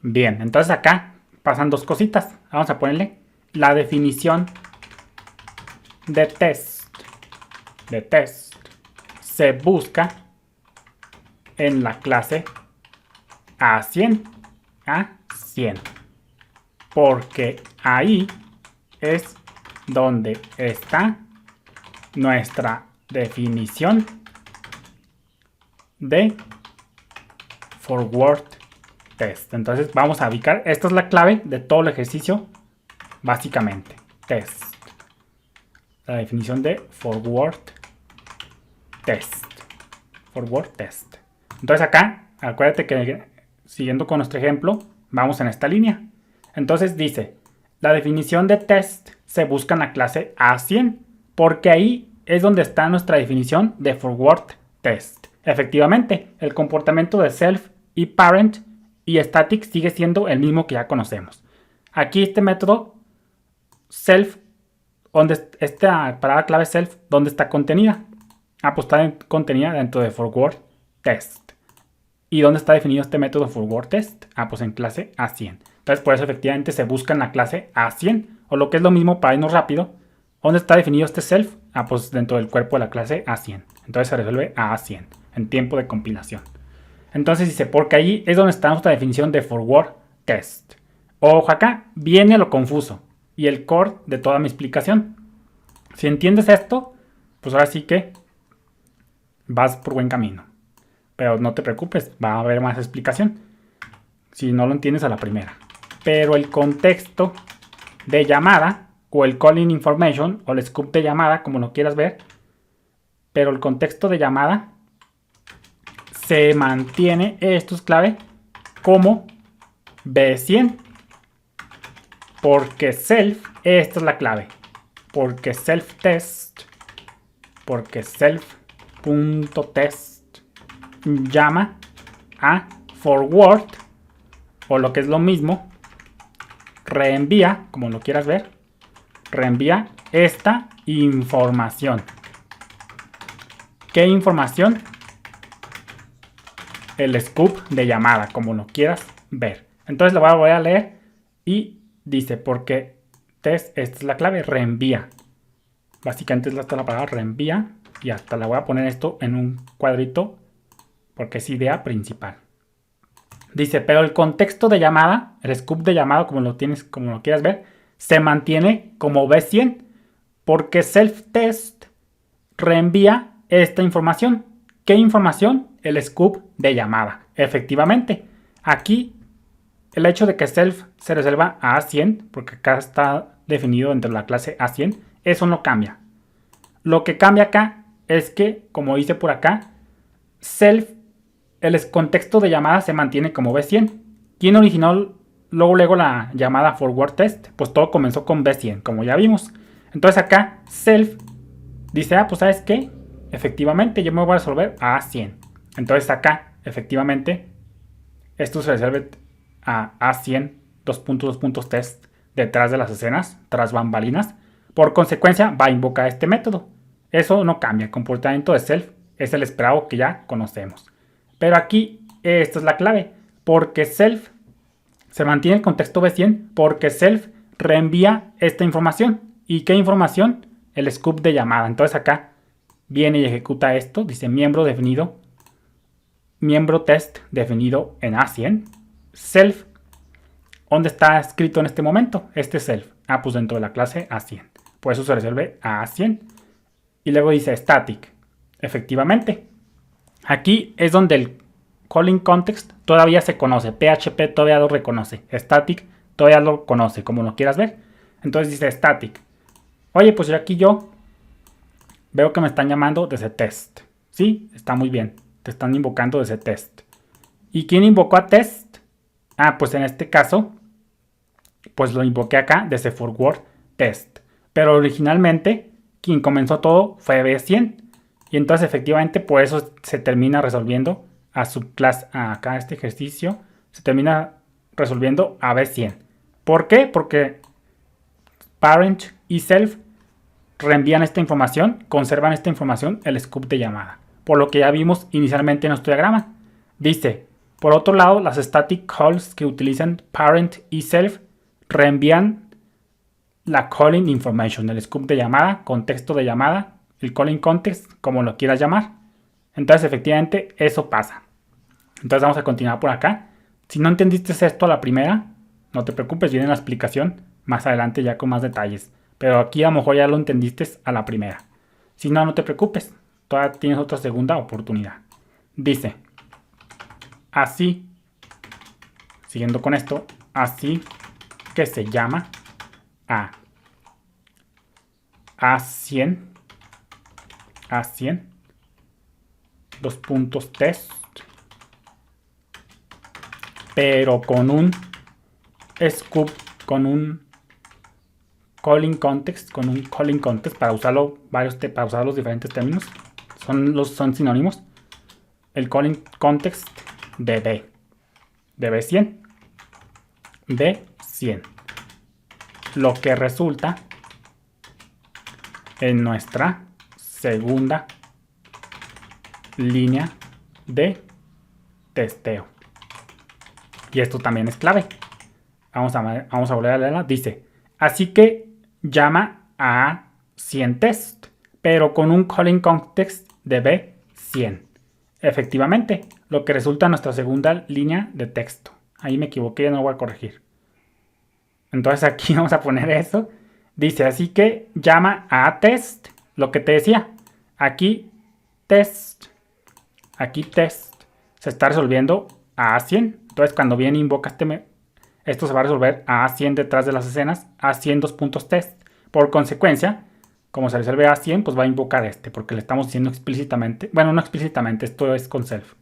Bien, entonces acá pasan dos cositas. Vamos a ponerle la definición de test. Se busca en la clase A100. Porque ahí es donde está nuestra definición de forward test. Entonces vamos a ubicar, esta es la clave de todo el ejercicio, básicamente, test. La definición de forward test. Entonces acá, acuérdate que siguiendo con nuestro ejemplo, vamos en esta línea. Entonces dice, la definición de test se busca en la clase A100, porque ahí es donde está nuestra definición de forward test. Efectivamente, el comportamiento de self y parent y static sigue siendo el mismo que ya conocemos. Aquí este método self, donde esta palabra clave self, ¿dónde está contenida? Pues está contenida dentro de forward test. ¿Y dónde está definido este método forward test? Pues en clase A100. Entonces por eso efectivamente se busca en la clase A100. O lo que es lo mismo para irnos rápido, ¿dónde está definido este self? Pues dentro del cuerpo de la clase A100. Entonces se resuelve a A100 en tiempo de compilación. Entonces dice, porque ahí es donde está nuestra definición de forward test. Ojo, acá viene lo confuso y el core de toda mi explicación. Si entiendes esto, pues ahora sí que vas por buen camino. Pero no te preocupes, va a haber más explicación si no lo entiendes a la primera. Pero el contexto de llamada, o el calling information, o el scoop de llamada, como lo quieras ver, pero el contexto de llamada se mantiene, esto es clave, como B100. Porque self, esta es la clave. Porque self.test llama a forward, o lo que es lo mismo, reenvía, como lo quieras ver, reenvía esta información. ¿Qué información? El scoop de llamada, como lo quieras ver. Entonces lo voy a leer y dice, porque test, esta es la clave, reenvía. Básicamente es hasta la palabra reenvía, y hasta la voy a poner esto en un cuadrito porque es idea principal. Dice, pero el contexto de llamada, el scoop de llamada, como lo quieras ver, se mantiene como B100 porque self-test reenvía esta información. ¿Qué información? El scoop de llamada. Efectivamente, aquí el hecho de que self se reserva a A100, porque acá está definido dentro de la clase A100, eso no cambia. Lo que cambia acá es que, como dice por acá, self, el contexto de llamada se mantiene como B100. ¿Quién originó luego la llamada forward test? Pues todo comenzó con B100, como ya vimos. Entonces acá self dice, pues ¿sabes qué? Efectivamente, yo me voy a resolver a A100. Entonces acá, efectivamente, esto se resuelve a A100, dos puntos test, detrás de las escenas, tras bambalinas. Por consecuencia, va a invocar este método. Eso no cambia. El comportamiento de self es el esperado que ya conocemos. Pero aquí, esta es la clave. Porque self se mantiene el contexto B100 porque self reenvía esta información. ¿Y qué información? El scoop de llamada. Entonces acá viene y ejecuta esto. Dice miembro test definido en A100. Self, ¿dónde está escrito en este momento? Este self. Pues dentro de la clase A100. Por eso se resuelve a A100. Y luego dice static. Efectivamente. Aquí es donde el calling context todavía se conoce. PHP todavía lo reconoce. Static todavía lo conoce, como lo quieras ver. Entonces dice static. Oye, pues aquí yo veo que me están llamando desde test. Sí, está muy bien. Te están invocando desde test. ¿Y quién invocó a test? Pues en este caso, pues lo invoqué acá desde forward test. Pero originalmente, quien comenzó todo fue B100. Y entonces efectivamente por eso se termina resolviendo a subclase, acá este ejercicio, se termina resolviendo a B100. ¿Por qué? Porque parent y self reenvían esta información, conservan esta información, el scoop de llamada. Por lo que ya vimos inicialmente en nuestro diagrama. Dice, Por otro lado, las static calls que utilizan parent y self reenvían la calling information, el scoop de llamada, contexto de llamada, el calling context, como lo quieras llamar. Entonces, efectivamente, eso pasa. Entonces, vamos a continuar por acá. Si no entendiste esto a la primera, no te preocupes, viene la explicación más adelante ya con más detalles. Pero aquí a lo mejor ya lo entendiste a la primera. Si no, no te preocupes, todavía tienes otra segunda oportunidad. Dice, así, siguiendo con esto, así que se llama A100, dos puntos test, pero con un scoop, con un calling context, para usarlo para usar los diferentes términos, son sinónimos. El calling context de B100, lo que resulta en nuestra segunda línea de testeo. Y esto también es clave. Vamos a volver a leerla. Dice, así que llama a 100 test, pero con un calling context de B100. Efectivamente, lo que resulta en nuestra segunda línea de texto. Ahí me equivoqué, ya no voy a corregir. Entonces aquí vamos a poner eso. Dice, así que llama a test, lo que te decía. Aquí test se está resolviendo a 100. Entonces cuando viene invoca esto se va a resolver a 100 detrás de las escenas, a 100 dos puntos test. Por consecuencia, como se resuelve a 100, pues va a invocar porque le estamos diciendo explícitamente. Bueno, no explícitamente, esto es con self.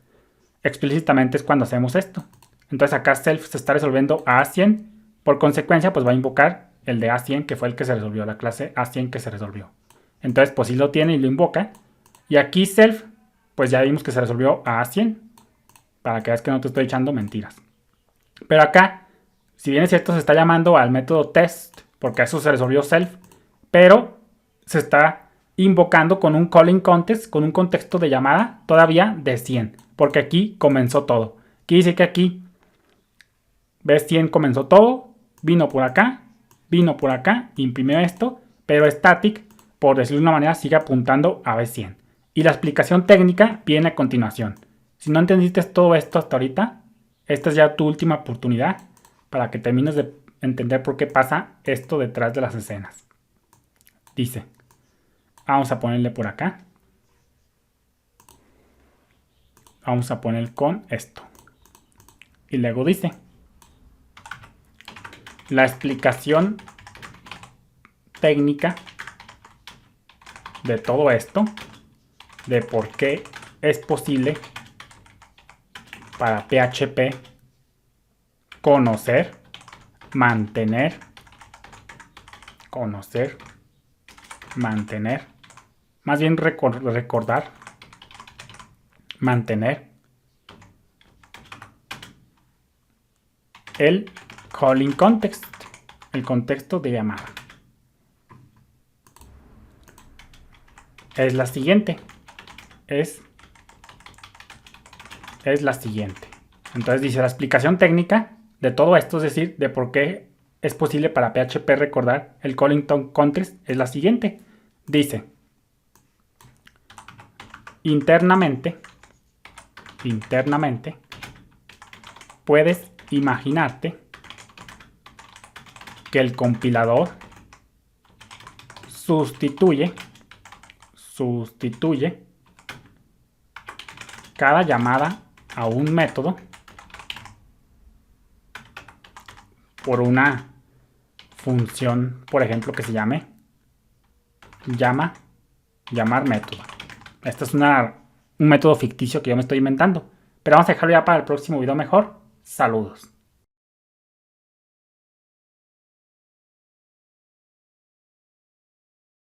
Explícitamente es cuando hacemos esto. Entonces acá self se está resolviendo a 100. Por consecuencia, pues va a invocar el de A100, que fue el que se resolvió, la clase A100 que se resolvió. Entonces, pues si lo tiene y lo invoca. Y aquí self, pues ya vimos que se resolvió a A100. Para que veas que no te estoy echando mentiras. Pero acá, si bien es cierto, se está llamando al método test, porque a eso se resolvió self, pero se está invocando con un calling context, con un contexto de llamada todavía de 100, porque aquí comenzó todo. Quiere decir que aquí, B100 comenzó todo, vino por acá, imprimió esto, pero static, por decirlo de una manera, sigue apuntando a B100. Y la explicación técnica viene a continuación. Si no entendiste todo esto hasta ahorita, esta es ya tu última oportunidad para que termines de entender por qué pasa esto detrás de las escenas. Dice, vamos a ponerle por acá. Vamos a poner con esto. Y luego dice, la explicación técnica de todo esto, de por qué es posible para PHP conocer, mantener, más bien recordar, mantener el calling context, el contexto de llamada. Es la siguiente. Es la siguiente. Entonces dice, la explicación técnica de todo esto, es decir, de por qué es posible para PHP recordar el calling context, es la siguiente. Dice, internamente, puedes imaginarte que el compilador sustituye cada llamada a un método por una función, por ejemplo, que se llame llamar método. Este es un método ficticio que yo me estoy inventando. Pero vamos a dejarlo ya para el próximo video mejor. Saludos.